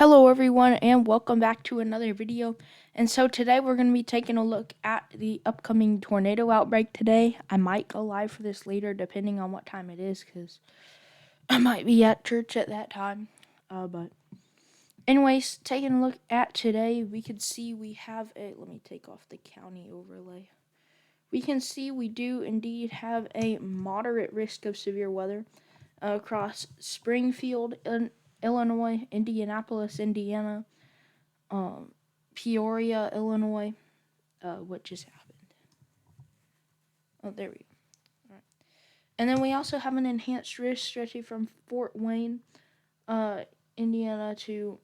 Hello everyone and welcome back to another video. And so today we're going to be taking a look at the upcoming tornado outbreak today. I might go live for this later depending on what time it is because I might be at church at that time. But anyways, taking a look at today, we can see we have let me take off the county overlay. We can see we do indeed have a moderate risk of severe weather across Springfield, Illinois, Indianapolis, Indiana, Peoria, Illinois. What just happened? Oh, there we go. All right. And then we also have an enhanced risk stretching from Fort Wayne, Indiana to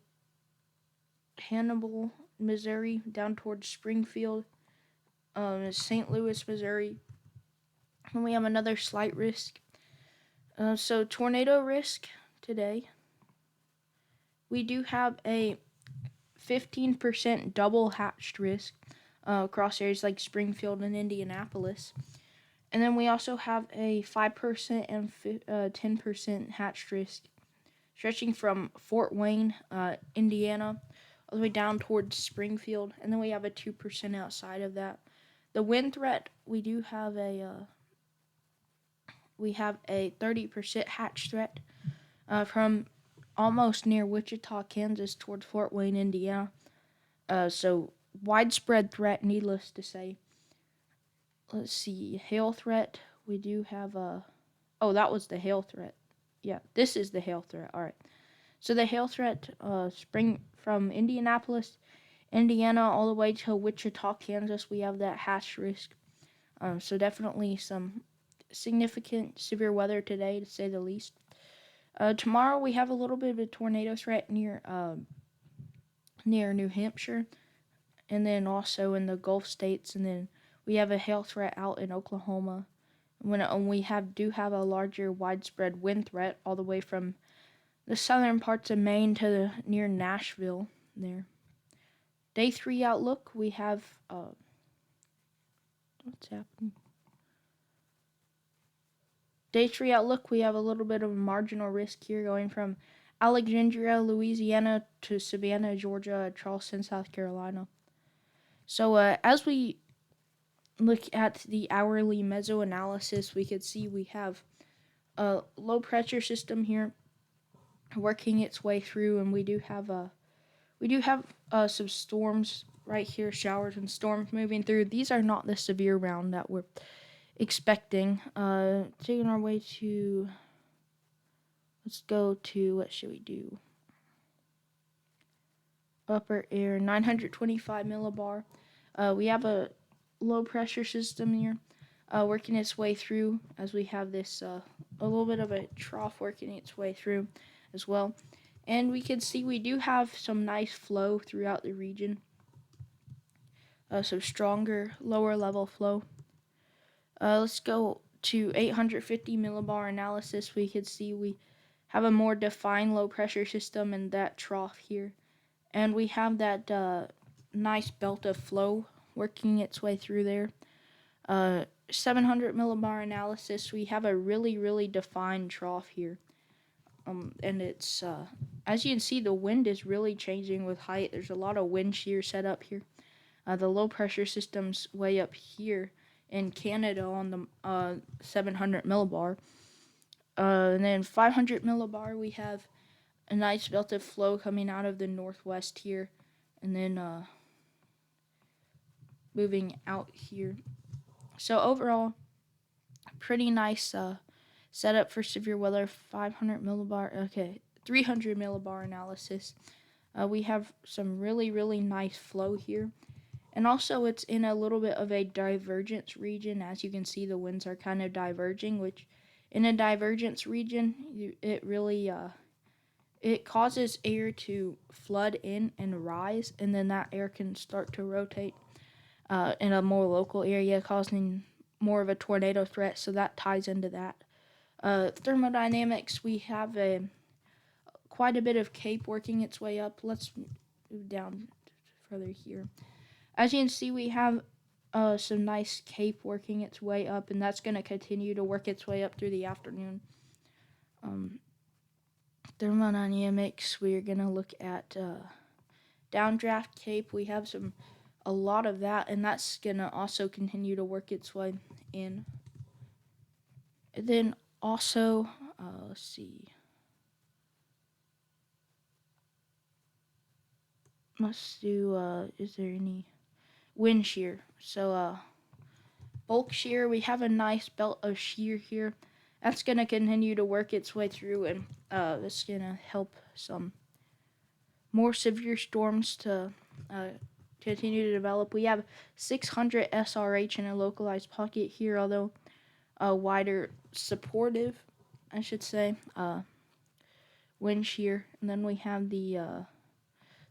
Hannibal, Missouri, down towards Springfield, St. Louis, Missouri. And we have another slight risk. So tornado risk today. We do have a 15% double hatched risk across areas like Springfield and Indianapolis. And then we also have a 5% and 10% hatched risk stretching from Fort Wayne, Indiana, all the way down towards Springfield. And then we have a 2% outside of that. The wind threat, we do have a 30% hatch threat from almost near Wichita, Kansas, towards Fort Wayne, Indiana. So widespread threat, needless to say. Let's see, hail threat. We do have that was the hail threat. Yeah, this is the hail threat. All right. So the hail threat, spring from Indianapolis, Indiana, all the way to Wichita, Kansas. We have that hatch risk. So definitely some significant severe weather today, to say the least. Tomorrow we have a little bit of a tornado threat near New Hampshire, and then also in the Gulf states, and then we have a hail threat out in Oklahoma. When we do have a larger widespread wind threat all the way from the southern parts of Maine to near Nashville there. Day 3 outlook, we have what's happening? Day 3 outlook, we have a little bit of a marginal risk here going from Alexandria, Louisiana to Savannah, Georgia, Charleston, South Carolina. So as we look at the hourly meso-analysis, we could see we have a low pressure system here working its way through, and we do have some storms right here, showers and storms moving through. These are not the severe round that we're expecting. Taking our way to, let's go to, what should we do? Upper air, 925 millibar. We have a low pressure system here working its way through, as we have this a little bit of a trough working its way through as well. And we can see we do have some nice flow throughout the region. Some stronger lower level flow. Let's go to 850 millibar analysis. We can see we have a more defined low pressure system in that trough here. And we have that nice belt of flow working its way through there. 700 millibar analysis, we have a really, really defined trough here. And it's, as you can see, the wind is really changing with height. There's a lot of wind shear set up here. The low pressure system's way up here in Canada on the 700 millibar. And then 500 millibar, we have a nice belt of flow coming out of the northwest here. And then moving out here. So overall, pretty nice setup for severe weather. 500 millibar, okay, 300 millibar analysis. We have some really, really nice flow here. And also it's in a little bit of a divergence region. As you can see, the winds are kind of diverging, which in a divergence region, it really it causes air to flood in and rise, and then that air can start to rotate in a more local area, causing more of a tornado threat. So that ties into that. Thermodynamics, we have quite a bit of cape working its way up. Let's move down further here. As you can see, we have some nice cape working its way up, and that's going to continue to work its way up through the afternoon. thermodynamics, we're going to look at downdraft cape. We have a lot of that, and that's going to also continue to work its way in. And then also, let's see. Let's do, is there any wind shear? So, bulk shear, we have a nice belt of shear here. That's going to continue to work its way through, and that's going to help some more severe storms to continue to develop. We have 600 SRH in a localized pocket here, although wider supportive, I should say, wind shear. And then we have the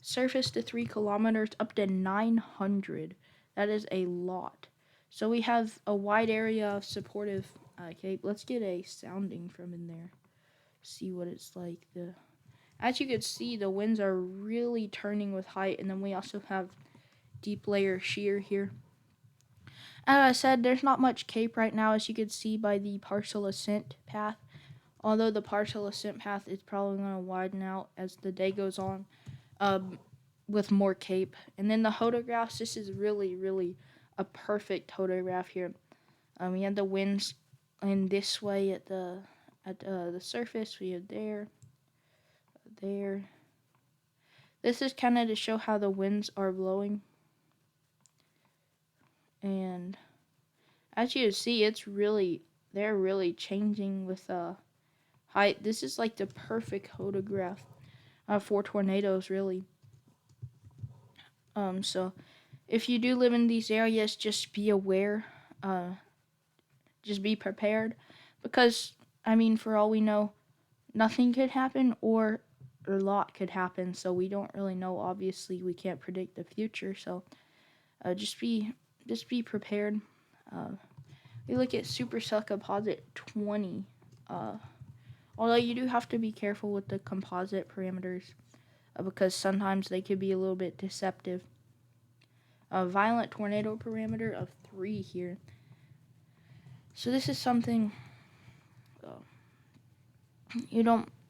surface to 3 kilometers up to 900. That is a lot. So we have a wide area of supportive cape. Let's get a sounding from in there. See what it's like. As you can see, the winds are really turning with height, and then we also have deep layer shear here. As I said, there's not much cape right now, as you can see by the partial ascent path. Although the partial ascent path is probably going to widen out as the day goes on with more cape. And then the hodographs, this is really, really a perfect hodograph here. We have the winds in this way at the surface. We have there. This is kind of to show how the winds are blowing. And as you can see, they're really changing with height. This is like the perfect hodograph for tornadoes, really. So if you do live in these areas, just be aware, just be prepared, because I mean, for all we know, nothing could happen or a lot could happen. So we don't really know. Obviously, we can't predict the future. So just be prepared. We look at supercell composite 20. Although you do have to be careful with the composite parameters because sometimes they could be a little bit deceptive. A violent tornado parameter of 3 here. So this is something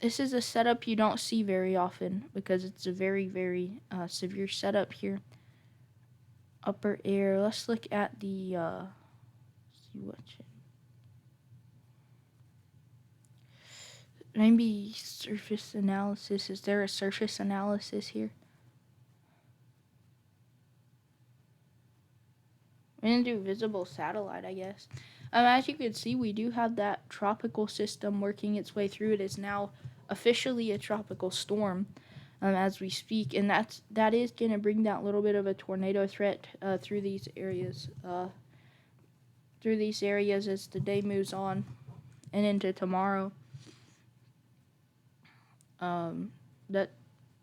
this is a setup you don't see very often because it's a very, very severe setup here. Upper air. Let's look at the maybe surface analysis. Is there a surface analysis here? We're going to do visible satellite, I guess. As you can see, we do have that tropical system working its way through. It is now officially a tropical storm as we speak, and that is going to bring that little bit of a tornado threat through these areas. As the day moves on and into tomorrow. That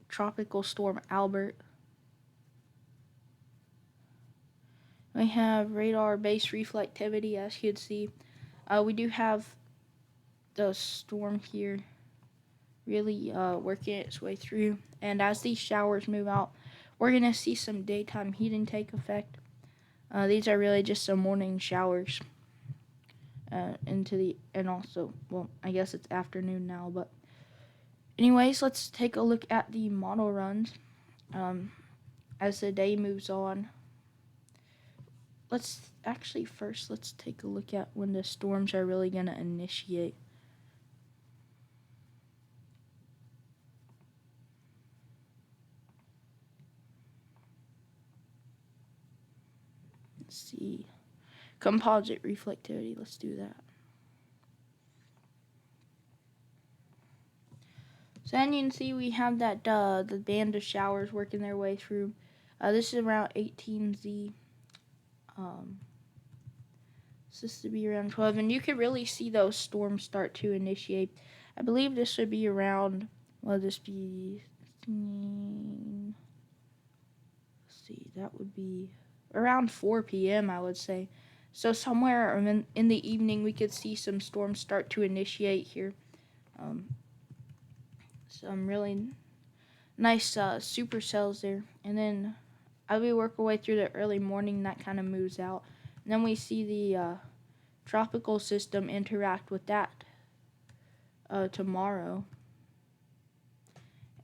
tropical storm Albert. We have radar-based reflectivity, as you can see. We do have the storm here really working its way through. And as these showers move out, we're going to see some daytime heat intake effect. These are really just some morning showers. And also, well, I guess it's afternoon now. But anyways, let's take a look at the model runs as the day moves on. Let's take a look at when the storms are really going to initiate. Let's see. Composite reflectivity. Let's do that. So then you can see we have that the band of showers working their way through. This is around 18Z. This to be around 12, and you could really see those storms start to initiate. I believe this would be around, well, this be, let's see, that would be around 4 p.m., I would say. So somewhere in the evening, we could see some storms start to initiate here. Some really nice supercells there. And then as we work our way through the early morning, that kind of moves out. And then we see the tropical system interact with that tomorrow.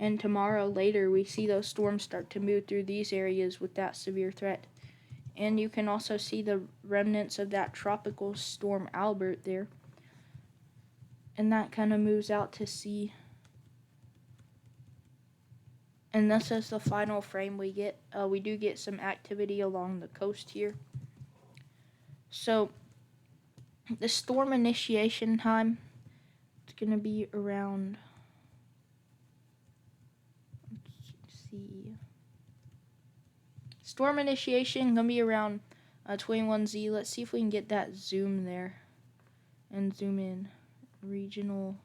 and tomorrow later we see those storms start to move through these areas with that severe threat. And you can also see the remnants of that tropical storm Albert there. And that kind of moves out to sea. And this is the final frame we get. We do get some activity along the coast here. So the storm initiation time is going to be around, let's see, storm initiation going to be around 21Z. Let's see if we can get that zoom there and zoom in. Regional.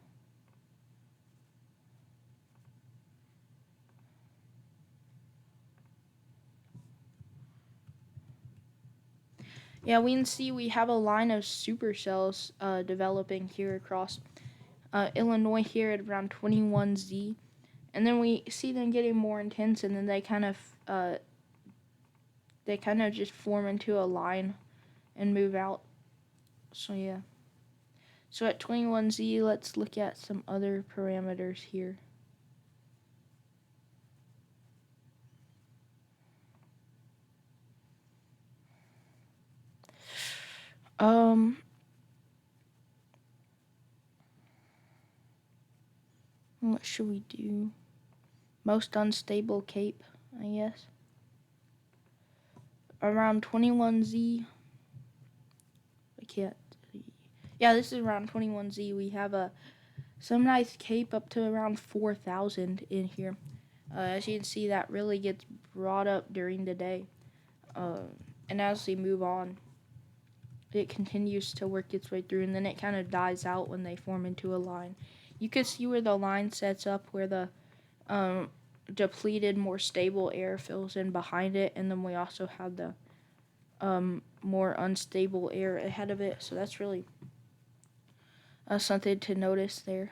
Yeah, we can see we have a line of supercells developing here across Illinois here at around 21Z. And then we see them getting more intense, and then they kind of just form into a line and move out. So yeah. So at 21Z, let's look at some other parameters here. What should we do? Most unstable cape, I guess. Around 21Z. I can't. Yeah, this is around 21Z. We have some nice cape up to around 4,000 in here. As you can see, that really gets brought up during the day. And as we move on, it continues to work its way through, and then it kind of dies out when they form into a line. You can see where the line sets up, where the depleted, more stable air fills in behind it, and then we also have the more unstable air ahead of it. So that's really something to notice there.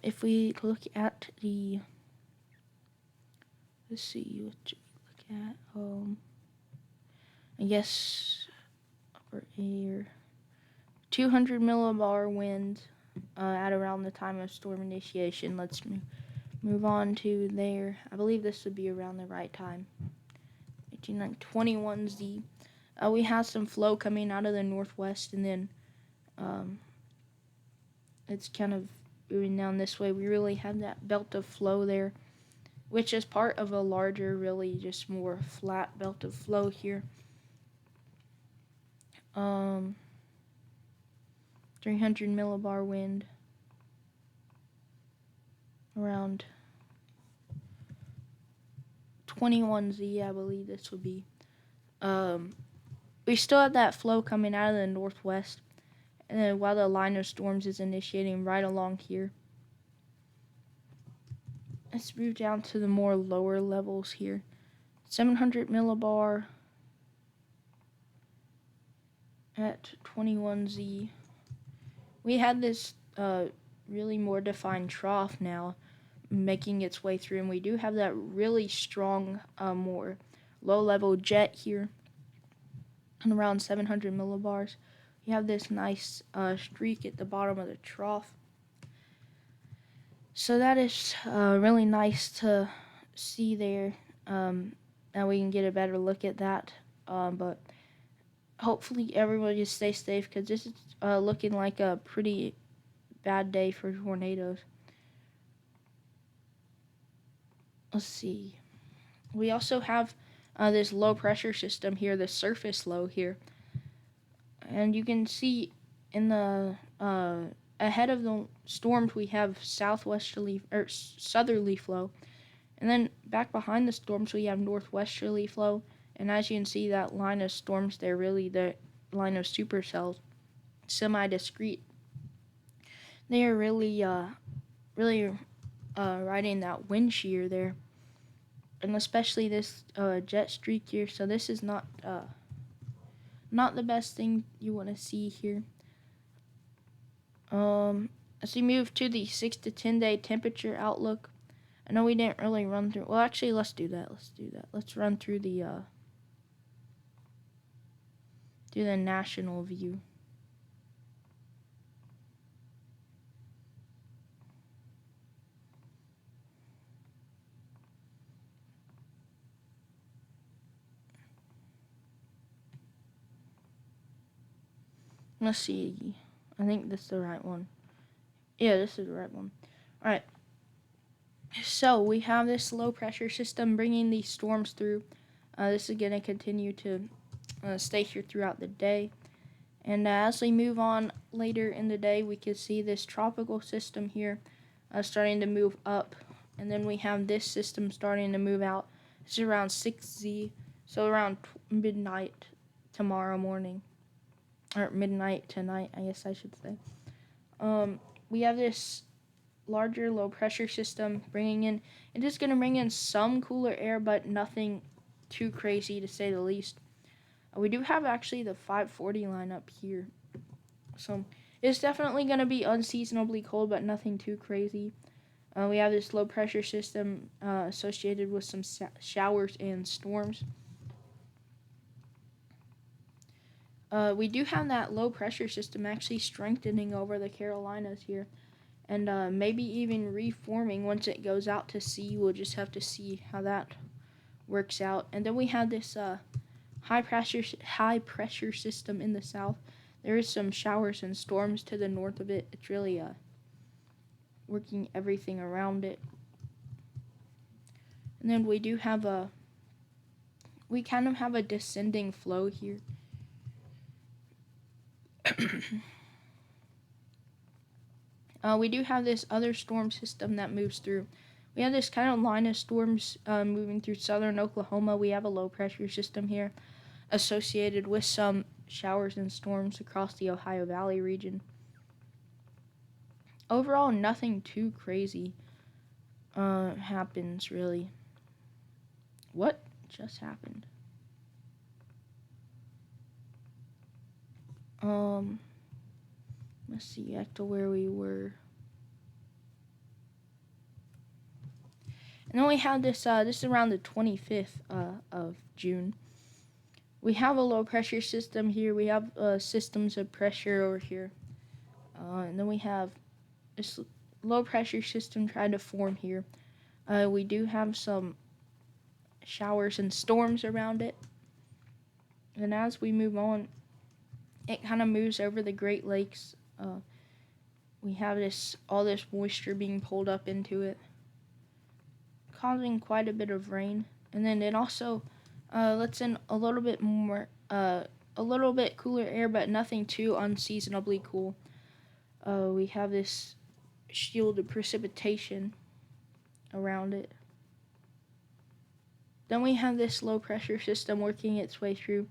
If we look at the, let's see, what should we look at? I guess upper air, 200 millibar wind at around the time of storm initiation. Let's move on to there. I believe this would be around the right time. 21Z. We have some flow coming out of the northwest, and then it's kind of moving down this way. We really have that belt of flow there, which is part of a larger, really just more flat belt of flow here. 300 millibar wind around 21Z, I believe this would be. We still have that flow coming out of the northwest, and then while the line of storms is initiating right along here. Let's move down to the more lower levels here. 700 millibar at 21Z. We had this really more defined trough now making its way through, and we do have that really strong, more low-level jet here and around 700 millibars. You have this nice streak at the bottom of the trough. So that is really nice to see there. Now we can get a better look at that. But hopefully everyone just stay safe, because this is looking like a pretty bad day for tornadoes. Let's see. We also have this low pressure system here, the surface low here. And you can see in the ahead of the storms we have southerly flow, and then back behind the storms we have northwesterly flow. And as you can see, that line of storms there, really the line of supercells, semi-discrete, they are really riding that wind shear there, and especially this jet streak here. So this is not the best thing you want to see here. As we move to the 6 to 10 day temperature outlook, I know we didn't really run through. Well, actually, let's do that. Let's run through the national view. Let's see. I think this is the right one. Yeah, this is the right one. All right. So we have this low pressure system bringing these storms through. This is going to continue to stay here throughout the day. And as we move on later in the day, we can see this tropical system here starting to move up. And then we have this system starting to move out. It's around 6Z, so around midnight tomorrow morning. Or midnight tonight, I guess I should say. We have this larger low pressure system bringing in, it is going to bring in some cooler air, but nothing too crazy to say the least. We do have actually the 540 line up here, so it's definitely going to be unseasonably cold, but nothing too crazy. We have this low pressure system associated with some showers and storms. We do have that low pressure system actually strengthening over the Carolinas here, and maybe even reforming once it goes out to sea. We'll just have to see how that works out. And then we have this high pressure system in the south. There is some showers and storms to the north of it. It's really working everything around it. And then we do have we kind of have a descending flow here. We do have this other storm system that moves through. We have this kind of line of storms moving through southern Oklahoma. We have a low pressure system here associated with some showers and storms across the Ohio Valley region. Overall, nothing too crazy happens, really. What just happened? Let's see, back to where we were. And then we have this, this is around the 25th of June. We have a low pressure system here. We have systems of pressure over here. And then we have this low pressure system trying to form here. We do have some showers and storms around it. And as we move on, it kind of moves over the Great Lakes. We have all this moisture being pulled up into it, causing quite a bit of rain. And then it also lets in a little bit more, a little bit cooler air, but nothing too unseasonably cool. We have this shield of precipitation around it. Then we have this low pressure system working its way through,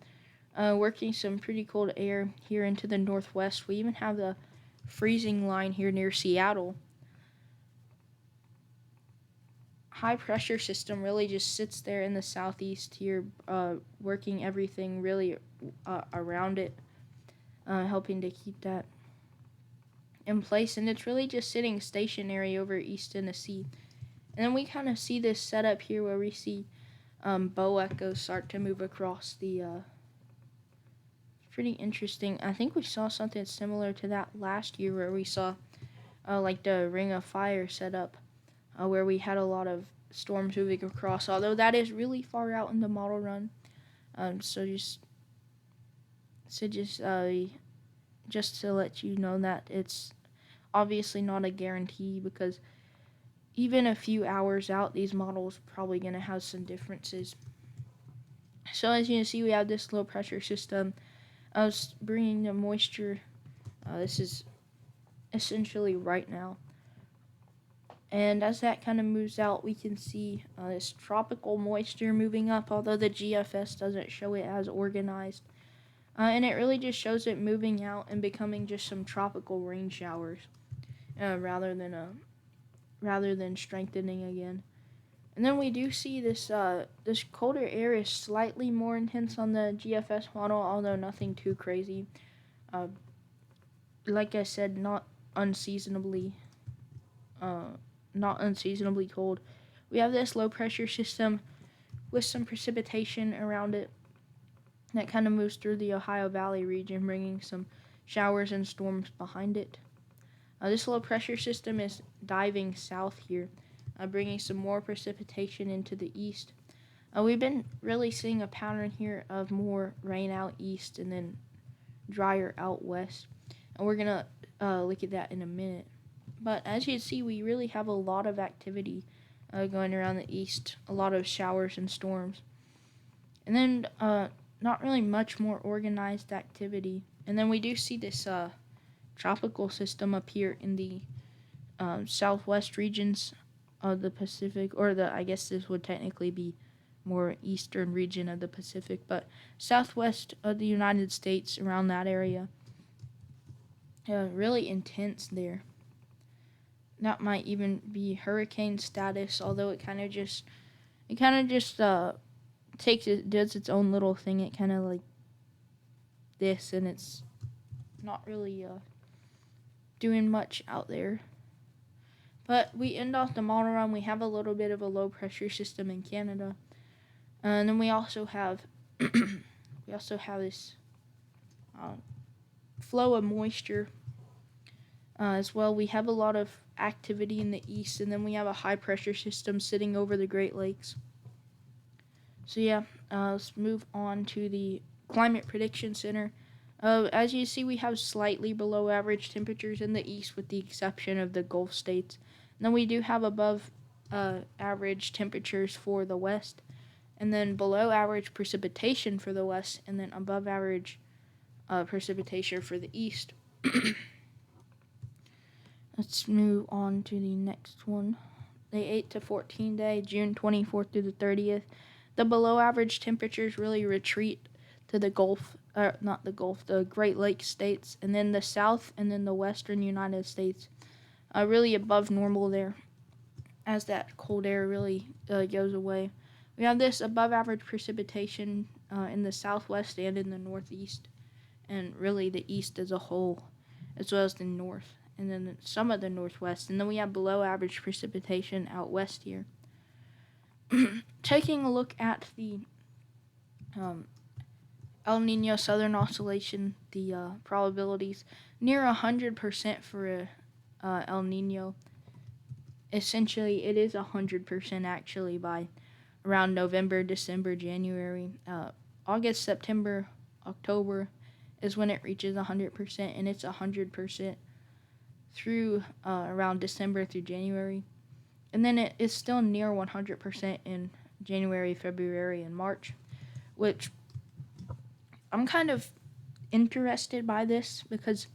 working some pretty cold air here into the northwest. We even have the freezing line here near Seattle. High pressure system really just sits there in the southeast here, working everything really around it, helping to keep that in place. And it's really just sitting stationary over East Tennessee. And then we kind of see this setup here where we see bow echoes start to move across the pretty interesting. I think we saw something similar to that last year where we saw like the Ring of Fire set up, where we had a lot of storms moving across, although that is really far out in the model run. So just to let you know that it's obviously not a guarantee, because even a few hours out, these models are probably going to have some differences. So as you can see, we have this low pressure system bringing the moisture. This is essentially right now. And as that kind of moves out, we can see this tropical moisture moving up, although the GFS doesn't show it as organized. And it really just shows it moving out and becoming just some tropical rain showers, rather than strengthening again. And then we do see this colder air is slightly more intense on the GFS model, although nothing too crazy. Like I said, not unseasonably cold. We have this low pressure system with some precipitation around it that kind of moves through the Ohio Valley region, bringing some showers and storms behind it. This low pressure system is diving south here, bringing some more precipitation into the east. We've been really seeing a pattern here of more rain out east and then drier out west, and we're gonna look at that in a minute. But as you can see, we really have a lot of activity going around the east, a lot of showers and storms, and then not really much more organized activity. And then we do see this tropical system up here in the southwest regions of the Pacific, or I guess this would technically be more eastern region of the Pacific, but southwest of the United States, around that area. Really intense there. That might even be hurricane status, although it kind of just does its own little thing. It kind of like this, and it's not really doing much out there. But we end off the model run. We have a little bit of a low pressure system in Canada, and then we also have this flow of moisture as well. We have a lot of activity in the east, and then we have a high pressure system sitting over the Great Lakes. So yeah, let's move on to the Climate Prediction Center. As you see, we have slightly below average temperatures in the east, with the exception of the Gulf states. And then we do have above average temperatures for the west, and then below average precipitation for the west, and then above average precipitation for the east. Let's move on to the next one. The 8 to 14 day, June 24th through the 30th. The below average temperatures really retreat to the the Great Lakes states, and then the south and then the western United States, really above normal there, as that cold air really goes away. We have this above average precipitation in the southwest and in the northeast, and really the east as a whole, as well as the north, and then some of the northwest. And then we have below average precipitation out west here. Taking a look at the El Nino Southern Oscillation, the probabilities, near 100% for El Nino. Essentially, it is 100% actually by around November, December, January. August, September, October is when it reaches 100%, and it's 100% through around December through January. And then it is still near 100% in January, February, and March, which I'm kind of interested by this, because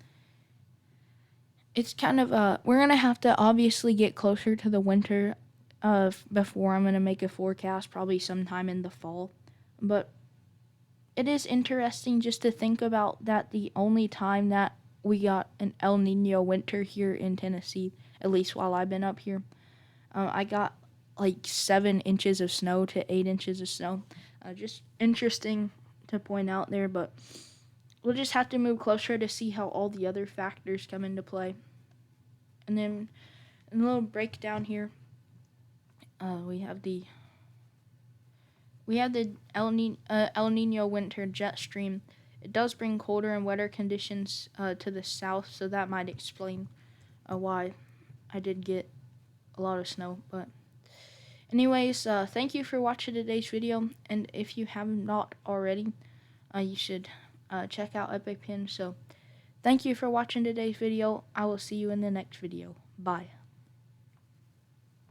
it's kind of we're going to have to obviously get closer to the winter before I'm going to make a forecast, probably sometime in the fall. But it is interesting just to think about that the only time that we got an El Nino winter here in Tennessee, at least while I've been up here, I got like 7 inches of snow to 8 inches of snow. Just interesting to point out there, but we'll just have to move closer to see how all the other factors come into play. And then a little breakdown here. We have the El Nino winter jet stream. It does bring colder and wetter conditions to the south, so that might explain why I did get a lot of snow. But anyways, thank you for watching today's video, and if you have not already, you should check out EpicPen. So thank you for watching today's video. I will see you in the next video. Bye.